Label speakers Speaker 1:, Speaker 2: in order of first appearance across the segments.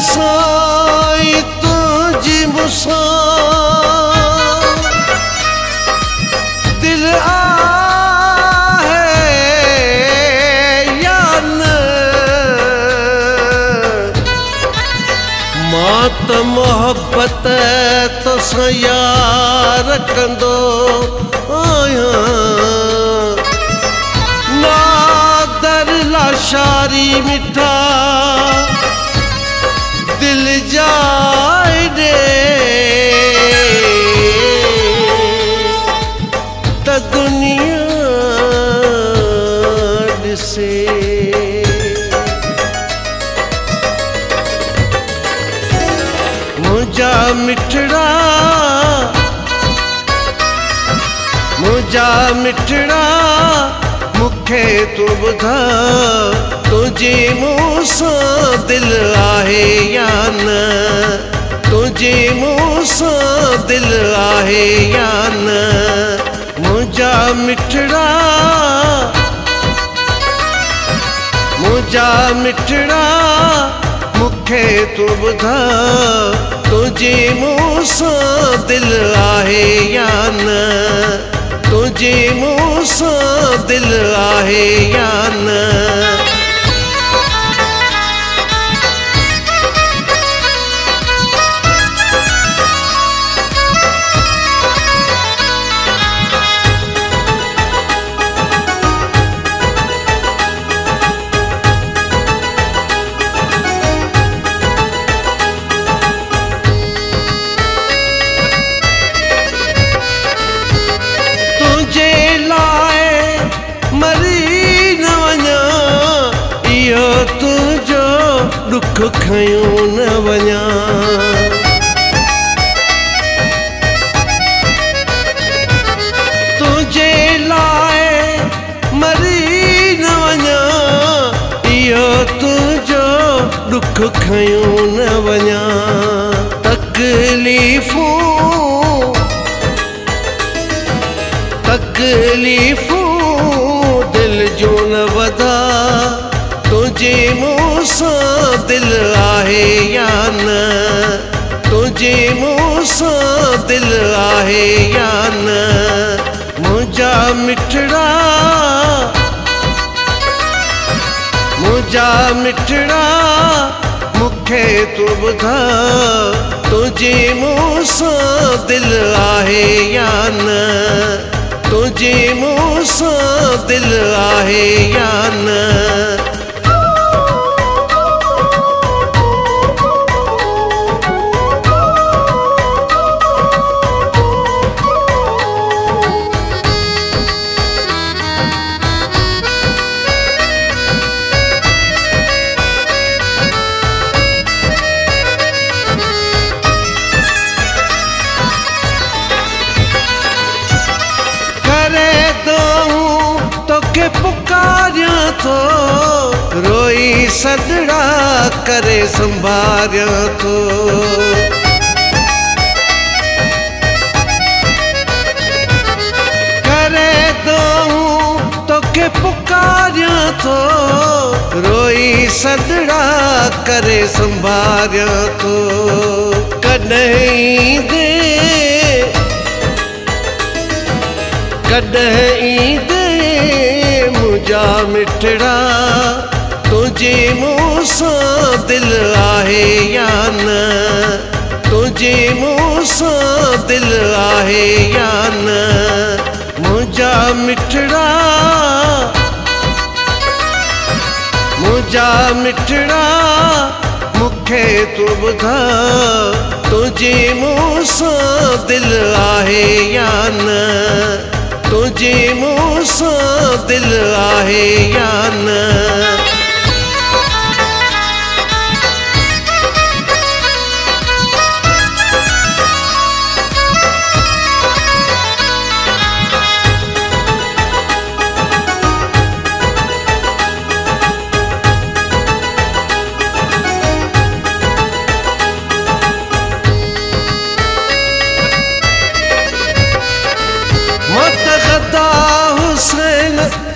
Speaker 1: साईं तुझी मुसां दिल आहे या न मां त मोहब्बत तोसां यार कंदो आहियां नादर लाशारी मिठा दिल जाए दे त दुनिया ॾिसे मुंहिंजा मिठड़ा मूंखे तूं ॿुधा तुंहिंजी मूंसां दिल आहे या न तुंहिंजी मूंसां दिल आहे या न मुंहिंजा मिठड़ा मूंखे तूं ॿुधा तुंहिंजी मूंसां दिल आहे या न तुझे मूंसां दिल आहे या न दुख खयूं न वञा तुझे लाए मरी न वञा इहो तुझो दुख खयूं न वञा तकलीफ़ूं दिल जो न वधा तुझे मूंसां दिल आहे या न तुझे मूंसां दिल आहे या न मुंहिंजा मिठड़ा मूंखे तूं ॿुधा तुझे मूंसां दिल आहे या न तुझे मूंसां दिल आहे या न पुकारियां तो रोई सदड़ा करे संभारियां तो करे दूं तोखे पुकारियां तो रोई सदड़ा करे संभारियां तो कॾहिं दे मुंहिंजा मिठड़ा तुझे मूंसां दिल आहे या न तुझे मूंसां दिल आहे या न मुंहिंजा मिठड़ा मूंखे तूं ॿुधा तुझे मूंसां दिल आहे या न तुझे मूंसां दिल आहे या न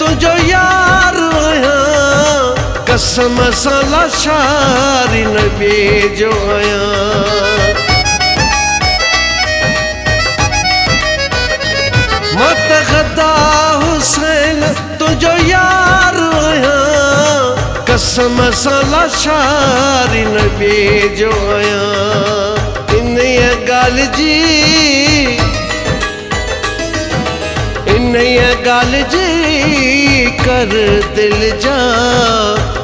Speaker 1: तुझो यार आहियां कसम सां लाशारी नबी जो आहियां। मां त ग़दा हुसैन तुंहिंजो यार आहियां, कसम सां लाशारी नबी जो आहियां। इन ॻाल्हि जी कर दिल जा,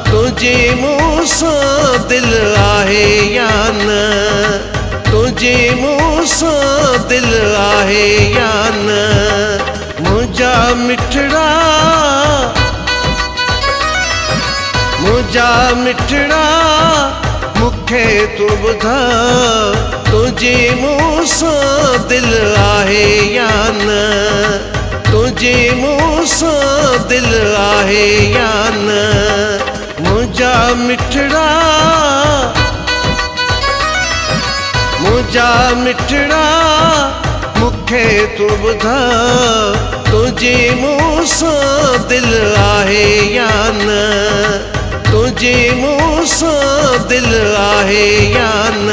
Speaker 1: तुंहिंजी मूंसां दिल आहे या न, तुंहिंजी मूंसां दिल आहे या न। मुंहिंजा मिठड़ा मूंखे तूं ॿुधा, तुंहिंजी मूंसां दिल आहे या न, तुंहिंजी मूंसां दिल आहे या न। मुंहिंजा मिठड़ा मूंखे तूं ॿुधा, तुंहिंजी मूंसां दिल आहे या न, तुंहिंजी मूंसां दिल आहे या न।